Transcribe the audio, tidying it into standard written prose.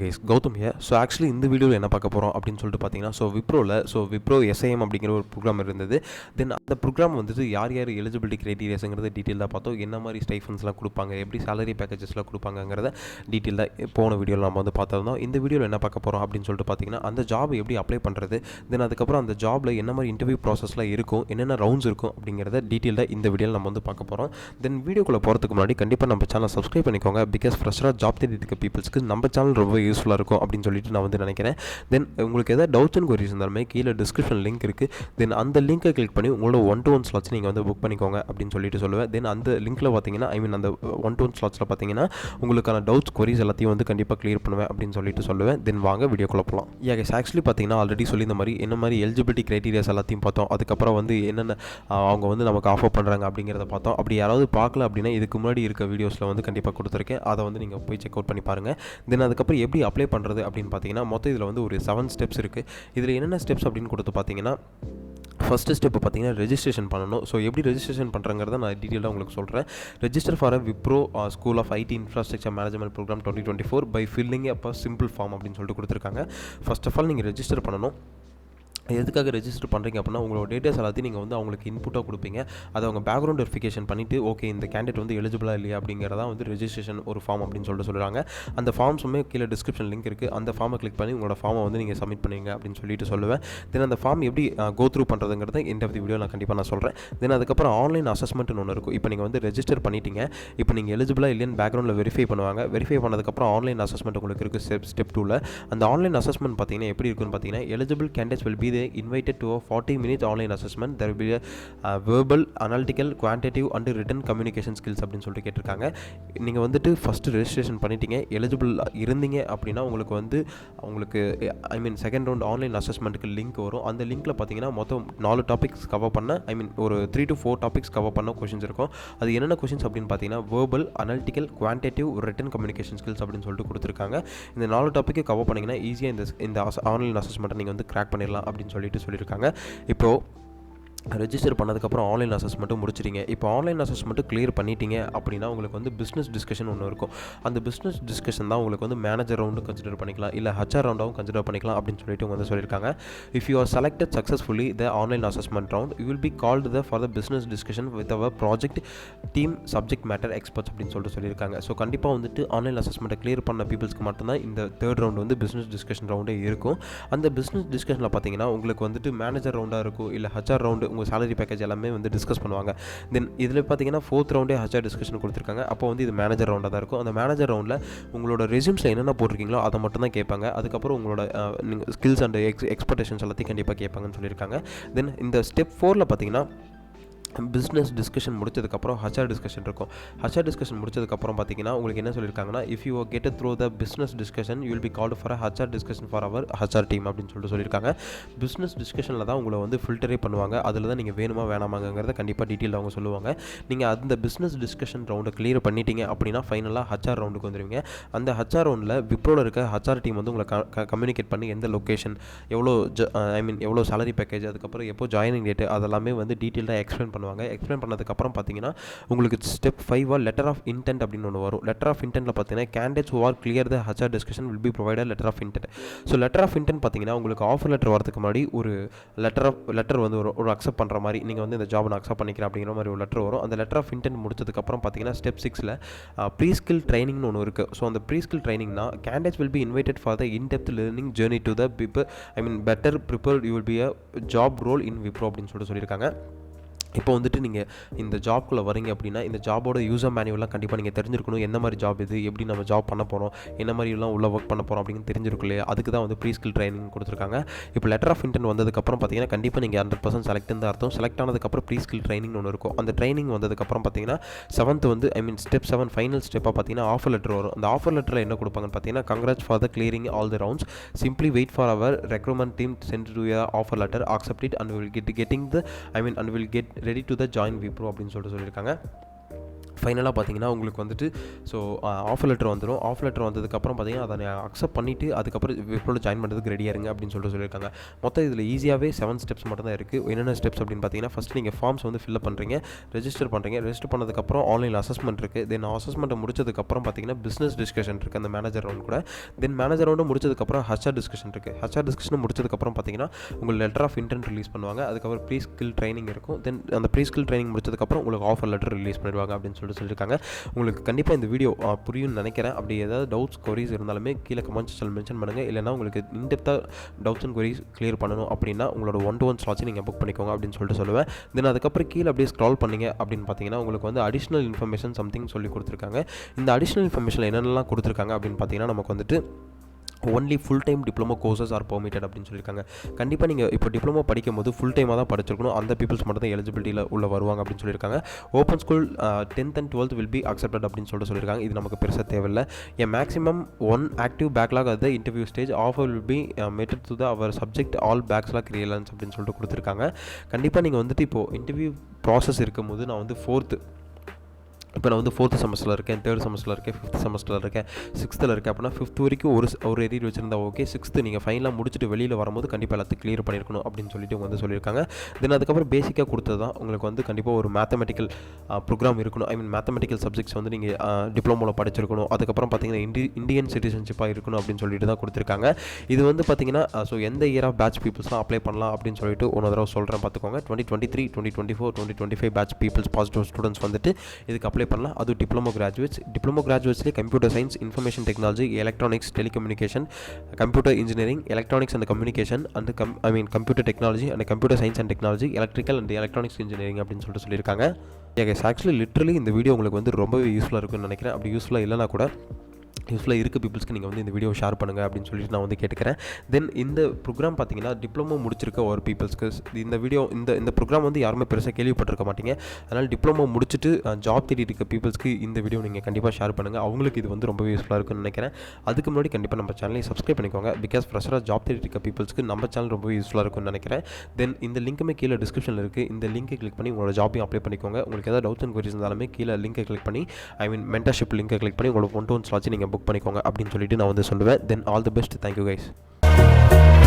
Guys Gautham here. So actually இந்த வீடியோவில் என்ன பார்க்க போகிறோம் அப்படின்னு சொல்லிட்டு பார்த்தீங்கன்னா விப்ரோ எஸ்ஐஎம் அப்படிங்கிற ஒரு ப்ரோக்ராம் இருந்தது. தென் அந்த ப்ரோக்ராம் வந்துட்டு யார் எலிஜிபிலிட்டி க்ரைட்டீரியாஸுங்கிறத டீட்டெயிலாக பார்த்தோம். என்ன மாதிரி ஸ்டைஃபன்ஸ்லாம் கொடுப்பாங்க, எப்படி சேலரி பேக்கேஜஸ்லாம் கொடுப்பாங்கிறத டீட்டெயிலாக போன வீடியோவில் நம்ம வந்து பார்த்துருந்தோம். இந்த வீடியோவில் என்ன பார்க்க போகிறோம் அப்படின்னு சொல்லிட்டு பார்த்தீங்கன்னா அந்த ஜாப் எப்படி அப்ளை பண்ணுறது, தென் அதுக்கப்புறம் அந்த ஜாபில் என்ன மாதிரி இன்டர்வியூ ப்ராசஸ்லாம் இருக்கும், என்னென்ன ரவுண்ட்ஸ் இருக்கும் அப்படிங்கிறத டீட்டெயிலாக இந்த வீடியோவில் நம்ம வந்து பார்க்க போகிறோம். தென் வீடியோக்குள்ளே போகிறதுக்கு முன்னாடி கண்டிப்பாக நம்ம சேனல் சப்ஸ்கிரைப் பண்ணிக்கோங்க. பிகாஸ் ஃப்ரெஷ்ஷாக ஜாப் தேடிட்டு இருக்க பீப்புள்ஸ்க்கு நம்ம சேனல் ரொம்ப யூஸ்ஃபுல்லாக இருக்கும் அப்படின்னு சொல்லிட்டு நான் வந்து நினைக்கிறேன். தென் உங்களுக்கு எதாவது டவுட்ஸ் அண்ட் கொரிஸ் இருந்தாலுமே கீழே டிஸ்கிரிப்ஷன் லிங்க் இருக்குது. தென் அந்த லிங்கை கிளிக் பண்ணி உங்களோட 1-to-1 ஸ்லாட்ஸ் நீங்கள் வந்து புக் பண்ணிக்கோங்க அப்படின்னு சொல்லிட்டு சொல்லுவேன். தென் அந்த லிங்க்கில் பார்த்தீங்கன்னா அந்த 1-to-1 ஸ்லாட்ஸில் பார்த்தீங்கன்னா உங்களுக்கான டவுட்ஸ் கொரிஸ் எல்லாத்தையும் வந்து கண்டிப்பாக கிளியர் பண்ணுவேன் அப்படின்னு சொல்லிட்டு சொல்லுவேன். தென் வாங்க வீடியோக்குள்ள போகலாம். ஆக்சுவலி பார்த்தீங்கன்னா ஆல்ரெடி சொல்லி இந்த மாதிரி என்ன மாதிரி எலிஜிபிலிட்டி க்ரைட்டீரியாஸ் எல்லாத்தையும் பார்த்தோம். அதுக்கப்புறம் வந்து என்னென்ன அவங்க வந்து நமக்கு ஆஃபர் பண்ணுறாங்க அப்படிங்கிறத பார்த்தோம். அப்படி யாராவது பார்க்கல அப்படின்னா இதுக்கு முன்னாடி இருக்க வீடியோஸில் வந்து கண்டிப்பாக கொடுத்துருக்கேன். அதை வந்து நீங்கள் போய் செக் அவுட் பண்ணி பாருங்கள். தென் அதுக்கப்புறம் எப்படி அப்ளை பண்ணுறது அப்படின்னு பார்த்தீங்கன்னா மொத்தம் இதில் வந்து ஒரு 7 ஸ்டெப்ஸ் இருக்குது. இதில் என்னென்ன ஸ்டெப்ஸ் அப்படின்னு கொடுத்து பார்த்தீங்கன்னா ஃபஸ்ட்டு ஸ்டெப்பு பார்த்தீங்கன்னா ரெஜிஸ்ட்ரேஷன் பண்ணணும். ஸோ எப்படி ரெஜிஸ்ட்ரேஷன் பண்ணுறங்கிறத நான் டீட்டெயிலாக உங்களுக்கு சொல்கிறேன். Register for Wipro school of IT infrastructure management programme 2024 by filling up a simple form அப்படின்னு சொல்லிட்டு கொடுத்துருக்காங்க. ஃபர்ஸ்ட் ஆஃப் ஆல் நீங்கள் ரெஜிஸ்டர் பண்ணணும். எதுக்காக ரெஜிஸ்டர் பண்ணுறீங்க அப்படின்னா உங்களோட டேட்டாஸ் எல்லாத்தையும் நீங்கள் வந்து அவங்களுக்கு இன்புட்டாக கொடுப்பீங்க. அதை அவங்க பேக்ரவுண்ட் வெரிஃபிகேஷன் பண்ணிவிட்டு ஓகே இந்த கேண்டிடேட் வந்து எலிஜிபிளாக இல்லையா அப்படிங்கிறதான் வந்து ரெஜிஸ்ட்ரேஷன் ஒரு ஃபார்ம் அப்படின்னு சொல்லிட்டு சொல்கிறாங்க. அந்த ஃபார்ம்ஸுமே கீழே டிஸ்கிரிப்ஷன் லிங்க் இருக்குது. அந்த ஃபார்மை கிளிக் பண்ணி உங்களோட ஃபார்மை வந்து நீங்கள் சப்மிட் பண்ணுவீங்க அப்படின்னு சொல்லிட்டு சொல்லுவேன். தென் அந்த ஃபார்ம் எப்படி கோ த்ரூ பண்ணுறதுங்கிறத இந்த வீடியோ நான் கண்டிப்பாக சொல்கிறேன். தென் அதுக்கப்புறம் ஆன்லைன் அசஸ்மெண்ட்னு ஒன்று இருக்கும். இப்போ நீங்கள் வந்து ரெஜிஸ்டர் பண்ணிட்டீங்க, இப்போ நீங்கள் எலிஜிபிளாக இல்லைன்னு பேக்ரவுண்டில் வெரிஃபை பண்ணுவாங்க. வெரிஃபை பண்ணதுக்கப்புறம் ஆன்லைன் அசஸ்மெண்ட் உங்களுக்கு இருக்குது ஸ்டெப் 2ல். அந்த ஆன்லைன் அசஸ்மெண்ட் பார்த்தீங்கன்னா எப்படி இருக்குன்னு பார்த்தீங்கன்னா eligible candidates will be invited to 40 minutes online assessment. There will be a verbal, analytical, quantitative and written communication skills அப்படின்னு சொல்லிட்டு கேட்டிருக்காங்க. நீங்கள் வந்துட்டு ஃபஸ்ட்டு ரெஜிஸ்ட்ரேஷன் பண்ணிட்டீங்க, எலிஜிபிள் இருந்தீங்க அப்படின்னா உங்களுக்கு செகண்ட் ரவுண்ட் ஆன்லைன் அசஸ்மெண்ட்டுக்கு லிங்க் வரும். அந்த லிங்க்கில் பார்த்தீங்கன்னா மொத்தம் 4 டாபிக்ஸ் கவர் பண்ண ஒரு 3 to 4 டாபிக்ஸ் கவர் பண்ண கொஷின்ஸ் இருக்கும். அது என்னென்ன கொஷின்ஸ் அப்படின்னு பார்த்தீங்கன்னா verbal, analytical, quantitative, return communication skills அப்படின்னு சொல்லிட்டு கொடுத்துருக்காங்க. இந்த 4 டாப்பிக்கு கவர் பண்ணிங்கன்னா ஈஸியாக இந்த ஆன்லைன் அசஸ்மெண்ட்டை நீங்கள் வந்து கிராக் பண்ணிடலாம் அப்படின்னு சொல்லியிருக்காங்க. இப்போது ரெஜிஸ்டர் பண்ணதுக்கப்புறம் ஆன்லைன் அசஸ்மெண்ட்டும் முடிச்சிட்டிங்க. இப்போ ஆன்லைன் அசஸ்மெண்ட்டு கிளியர் பண்ணிட்டீங்க அப்படின்னா உங்களுக்கு வந்து பிஸ்னஸ் டிஸ்கஷன் ஒன்று இருக்கும். அந்த பிஸ்னஸ் டிஸ்கஷன் தான் உங்களுக்கு வந்து மேனேஜர் ரவுண்டும் கன்சிடர் பண்ணிக்கலாம், இல்லை ஹச்ஆர் ரவுண்டாகவும் கன்சிடர் பண்ணிக்கலாம் அப்படின்னு சொல்லிட்டு வந்து சொல்லியிருக்காங்க. If you are selected successfully the online assessment round you will be called for the business discussion with our project team subject matter experts அப்படின்னு சொல்லியிருக்காங்க. ஸோ கண்டிப்பாக வந்துட்டு ஆன்லைன் அசஸ்மெண்ட்டை கிளியர் பண்ண பீப்புள்ஸ்க்கு மட்டும்தான் இந்த 3rd ரவுண்ட் வந்து பிஸ்னஸ் டிஸ்கஷன் ரவுண்டே இருக்கும். அந்த பிஸ்னஸ் டிஸ்கஷனில் பார்த்தீங்கன்னா உங்களுக்கு வந்துட்டு மேனேஜர் ரவுண்டாக இருக்கும், இல்லை ஹச்ஆர் ரவுண்டு உங்கள் சேலரி பேக்கேஜ் எல்லாமே வந்து டிஸ்கஸ் பண்ணுவாங்க. தென் இதில் பார்த்தீங்கன்னா 4th ரவுண்டே ஹச்ஆர் டிஸ்கஷன் கொடுத்துருக்காங்க. அப்போ வந்து இது மேனேஜர் ரவுண்டாக தான் இருக்கும். அந்த மேனேஜர் ரவுண்டில் உங்களோட ரெஸ்யூம்ஸில் என்னென்ன போட்டிருக்கீங்களோ அதை மட்டும் தான் கேட்பாங்க. அதுக்கப்புறம் உங்களோட ஸ்கில்ஸ் அண்ட் எக்ஸ்பெக்டேஷன்ஸ் எல்லாத்தையும் கண்டிப்பாக கேட்பாங்கன்னு சொல்லியிருக்காங்க. தென் இந்த ஸ்டெப் 4ல் பார்த்தீங்கன்னா பிஸ்னஸ் டிஸ்கஷன் முடிச்சதுக்கப்புறம் ஹச்ஆர் டிஸ்கஷன் இருக்கும். ஹச்ஆர் டிஸ்கஷன் முடிச்சதுக்கப்புறம் பார்த்தீங்கன்னா உங்களுக்கு என்ன சொல்லியிருக்காங்கன்னா if you get through the business discussion you will be called for HR discussion for our HR team அப்படின்னு சொல்லியிருக்காங்க. பிஸ்னஸ் டிஸ்கஷனில் தான் உங்களை வந்து ஃபில்டரே பண்ணுவாங்க. அதில் தான் நீங்கள் வேணுமா வேணாமாங்கிறத கண்டிப்பாக டீட்டெயில் அவங்க சொல்லுவாங்க. நீங்கள் அந்த பிஸ்னஸ் டிஸ்கஷன் ரவுண்டை கிளியர் பண்ணிட்டீங்க அப்படின்னா ஃபைனலாக ஹச்ஆர் ரவுண்டுக்கு வந்துடுவீங்க. அந்த ஹச்ஆர் ரவுண்டில் விப்ரோவில் இருக்க ஹச்ஆர் டீம் வந்து உங்களை கம்யூனிகேட் பண்ணி எந்த லொக்கேஷன், எவ்வளோ சேலரி பேக்கேஜ், அதுக்கப்புறம் எப்போ ஜாயினிங் டேட்டு அதெல்லாமே வந்து டீட்டெயிலாக எக்ஸ்பிளைன் பண்ணுவாங்க. எக்ஸ்பிளைன் பண்ணதுக்கப்புறம் பார்த்தீங்கன்னா உங்களுக்கு ஸ்டெப் 5 லெட்டர் ஆஃப் இன்டென்ட் அப்படின்னு ஒன்று வரும். லெட்டர் ஆஃப் இன்டென்ட்டில் பார்த்தீங்கன்னா candidates who are clear the HR discussion will be provided letter of intent. So letter of intent பார்த்தீங்கன்னா உங்களுக்கு ஆஃபர் லெட்டர் வரதுக்கு முன்னாடி ஒரு லெட்டர் வந்து ஒரு அக்செப்ட் பண்ணுற மாதிரி நீங்கள் வந்து இந்த ஜாப் நான் அக்செப்ட் பண்ணிக்கிறேன் அப்படிங்கிற மாதிரி ஒரு லெட்டர் வரும். அந்த லெட்டர் ஆஃப் இன்டென்ட் முடிச்சதுக்கப்புறம் பார்த்தீங்கன்னா ஸ்டெப் 6ல் ப்ரீ ஸ்கில் ட்ரைனிங்னு ஒன்று இருக்குது. ஸோ அந்த ப்ரீ ஸ்கில் ட்ரைனிங்னா candidates will be invited for the in depth learning journey to the better prepared you will be a job role in Wipro அப்படின்னு சொல்லியிருக்காங்க. இப்போ வந்துட்டு நீங்கள் இந்த ஜாப்குள்ளே வரீங்க அப்படின்னா இந்த ஜாபோட யூசர் மேனுவலாம் கண்டிப்பாக நீங்கள் தெரிஞ்சிருக்கணும். என்ன மாதிரி ஜாப் இது, எப்படி நம்ம ஜாப் பண்ண போகிறோம், என்ன மாதிரிலாம் உள்ள ஒர்க் பண்ண போகிறோம் அப்படின்னு தெரிஞ்சிருக்கும் இல்லையா. அதுக்கு தான் வந்து ப்ரீ ஸ்கில் ட்ரைனிங் கொடுத்துருக்காங்க. இப்போ லெட்டர் ஆஃப் இன்டென்ட் வந்ததுக்கப்புறம் பார்த்தீங்கன்னா கண்டிப்பாக நீங்கள் 100% செலக்ட்னு தான் அர்த்தம். செலக்ட் ஆனதுக்கப்புறம் ப்ரீ ஸ்கில் ட்ரைனிங் ஒன்று இருக்கும். அந்த ட்ரைனிங் வந்ததுக்கப்புறம் பார்த்தீங்கன்னா 7th வந்து ஸ்டெப் 7 ஃபைனல் ஸ்டெப்பாக பார்த்தீங்கன்னா ஆஃபர் லெட்டர் வரும். அந்த ஆஃபர் லெட்டரில் என்ன கொடுப்பாங்கன்னு பார்த்தீங்கன்னா congrats for the clearing all the rounds, simply wait for our recruitment team sent to your offer letter, accept it and will get ready to the join Wipro அப்படின்னு சொல்லியிருக்காங்க. ஃபைனலாக பார்த்தீங்கன்னா உங்களுக்கு வந்துட்டு ஸோ ஆஃபர் லெட்டர் வந்துடும். ஆஃபர் லெட்டர் வந்ததுக்கப்புறம் பார்த்தீங்கன்னா அதை அக்செப்ட் பண்ணிவிட்டு அதுக்கப்புறம் விப்ரோவில் ஜாயின் பண்ணுறதுக்கு ரெடியாக இருங்க அப்படின்னு சொல்லியிருக்காங்க. மொத்தம் இதில் ஈஸியாகவே 7 ஸ்டெப்ஸ் மட்டும் தான் இருக்குது. என்னென்ன ஸ்டெப்ஸ் அப்படின்னு பார்த்தீங்கன்னா, ஃபஸ்ட்டு நீங்கள் ஃபார்ம்ஸ் வந்து ஃபில்அப் பண்ணுறீங்க, ரெஜிஸ்டர் பண்ணதுக்கப்புறம் ஆன்லைன் அசஸ்மெண்ட் இருக்குது. தென் அசஸ்மெண்ட்டை முடிச்சதுக்கப்புறம் பார்த்தீங்கன்னா பிஸ்னஸ் டிஸ்கஷன் இருக்குது அந்த மேனேஜர் ரவுண்ட் கூட. தென் மேனேஜர் ரவுண்டு முடிச்சதுக்கப்புறம் ஹச்ஆர் டிஸ்கஷன் இருக்குது. ஹச்ஆர் டிஸ்கஷன் முடிச்சதுக்கப்புறம் பார்த்தீங்கன்னா உங்களுக்கு லெட்டர் ஆஃப் இன்டென்ட் ரிலீஸ் பண்ணுவாங்க. அதுக்கப்புறம் ப்ரீ ஸ்கில் ட்ரைனிங் இருக்கும். தென் அந்த ப்ரீ ஸ்கில் ட்ரைனிங் முடிச்சதுக்கப்புறம் உங்களுக்கு ஆஃபர் லெட்டர் ரிலீஸ் பண்ணிடுவாங்க அப்படின்னு சொல்லியிருக்காங்க. உங்களுக்கு கண்டிப்பாக இந்த வீடியோ புரியும்னு நினைக்கிறேன். அப்படி ஏதாவது டவுட்ஸ் கொரிஸ் இருந்தாலுமே கீழே கமெண்ட் செக்ஷன் மென்ஷன் பண்ணுங்கள். இல்லைனா உங்களுக்கு இன்டெப்த்தாக டவுட்ஸ் அண்ட் கொரிஸ் கிளியர் பண்ணணும் அப்படின்னா உங்களோட 1-to-1 ஸ்லாட்ஸ் நீங்கள் புக் பண்ணிக்கோங்க அப்படின்னு சொல்லுவேன். தென் அதுக்கப்புறம் கீழே அப்படியே ஸ்க்ரால் பண்ணிங்க அப்படின்னு பார்த்தீங்கன்னா உங்களுக்கு வந்து அடிஷ்னல் இன்ஃபர்மேஷன் சம்திங் சொல்லி கொடுத்துருக்காங்க. இந்த அடிஷ்னல் இன்ஃபர்மேஷன் என்னென்னலாம் கொடுத்துருக்காங்க அப்படின்னு பார்த்தீங்கன்னா, நமக்கு வந்துட்டு only full time diploma courses are permitted அப்படின்னு சொல்லியிருக்காங்க. கண்டிப்பாக நீங்கள் இப்போ டிப்ளமோ படிக்கும்போது ஃபுல் டைமாக தான் படிச்சிருக்கணும். அந்த பீப்புள்ஸ் மட்டும் தான் எலிஜிபிலிட்டியில் உள்ள வருவாங்க அப்படின்னு சொல்லியிருக்காங்க. Open school 10th and 12th will be accepted அப்படின்னு சொல்லியிருக்காங்க. இது நமக்கு பெருசாக தேவையில்லை. A maximum 1 active backlog at the interview stage offer will be met to the our subject all backlogs clearance அப்படின்னு சொல்லிட்டு கொடுத்துருக்காங்க. கண்டிப்பாக நீங்கள் வந்துட்டு இப்போது இன்டர்வியூ ப்ராசஸ் இருக்கும்போது நான் வந்து இப்போ நான் வந்து 4th செமஸ்டரில் இருக்கேன், 3rd செமஸ்டரில் இருக்கேன், 5th செமஸ்டரில் இருக்கேன், 6th இருக்கேன் அப்படின்னா 5th வரைக்கும் ஒரு எரியர் வச்சுருந்தா ஓகே. 6th நீங்கள் ஃபைனலாக முடிச்சுட்டு வெளியில் வரும்போது கண்டிப்பாக எல்லாத்தையும் கிளியர் பண்ணியிருக்கணும் அப்படின்னு சொல்லிட்டு வந்து சொல்லியிருக்காங்க. தென் அதுக்கப்புறம் பேசிக்காக கொடுத்தது தான் உங்களுக்கு வந்து கண்டிப்பாக ஒரு மேத்தமெட்டிக்கல் ப்ரோக்ராம் இருக்கணும். ஐ மீன் மேத்தமெட்டிக்கல் சப்ஜெக்ட்ஸ் வந்து நீங்கள் டிப்ளமோவில் படிச்சிருக்கணும். அதுக்கப்புறம் பார்த்தீங்கன்னா இந்தியன் சிட்டிசன்ஷிப்பாக இருக்கணும் அப்படின்னு சொல்லிட்டு தான் கொடுத்துருக்காங்க. இது வந்து பார்த்தீங்கன்னா ஸோ எந்த இயர் ஆஃப் பேட்ச் பீப்புள்ஸ்லாம் அப்ளை பண்ணலாம் அப்படின்னு சொல்லிட்டு ஒரு தடவை சொல்கிறேன் பார்த்துக்கோங்க. 2023, 2024, 2025 பேட்ச் பீப்புள்ஸ் பாசிட்டிவ் ஸ்டூடெண்ட்ஸ் வந்துட்டு இதுக்கு அப்ளை பண்ணலாம். அது டிப்ளமோ கிராஜுவேட்ஸ்லேயே computer science, information technology, electronics, telecommunication, computer engineering, electronics and communication and computer technology and computer science and technology, electrical and electronics engineering அப்படின்னு சொல்லியிருக்காங்க. ஆக்சுவலி லிட்ரலி இந்த video உங்களுக்கு வந்து ரொம்பவே யூஸ்ஃபுல்லாக இருக்குன்னு நினைக்கிறேன். அப்படி யூஸ்ஃபுல்லாக இல்லைனா கூட யூஸ்ஃபுல்லாக இருக்க பீப்புள்ஸ்க்கு நீங்கள் வந்து இந்த வீடியோ ஷேர் பண்ணுங்கள் அப்படின்னு சொல்லிட்டு நான் வந்து கேட்டுக்கிறேன். தென் இந்த ப்ரோக்ராம் பார்த்தீங்கன்னா டிப்ளமோ முடிச்சிருக்க ஒரு பீப்புள்ஸ்க்கு இந்த ப்ரோக்ராம் வந்து யாருமே பெருசாக கேள்விப்பட்டிருக்க மாட்டீங்க. அதனால் டிப்ளமோ முடிச்சுட்டு ஜாப் தேடி இருக்க பீப்புள்ஸ்க்கு இந்த வீடியோ நீங்கள் கண்டிப்பாக ஷேர் பண்ணுங்கள். அவங்களுக்கு இது வந்து ரொம்ப யூஸ்ஃபுல்லாக இருக்குன்னு நினைக்கிறேன். அதுக்கு முன்னாடி கண்டிப்பாக நம்ம சேனலையும் சப்ஸ்கிரைப் பண்ணிக்கோங்க. பிகாஸ் ஃப்ரெஷராக ஜாப் தேடி இருக்க பீப்புள்ஸ்க்கு நம்ம சேனல் ரொம்ப யூஸ்ஃபுல்லாக இருக்கும்னு நினைக்கிறேன். தென் இந்த லிங்க்குமே கீழே டிஸ்கிரிப்ஷனில் இருக்குது. இந்த லிங்கை கிளிக் பண்ணி உங்களோட ஜாப்பையும் அப்ளை பண்ணிக்கோங்க. உங்களுக்கு ஏதாவது டவுட்ஸ் அண்ட் கொரிஸ் இருந்தாலுமே கீழே லிங்கை கிளிக் பண்ணி மென்டர்ஷிப் லிங்கை கிளிக் பண்ணி உங்களோட 1-to-1 ஸ்லாட்ஸ் நீங்கள் புக் பண்ணிக்கோங்க அப்படின்னு சொல்லிட்டு நான் வந்து சொல்லுவேன். Then all the best. Thank you guys.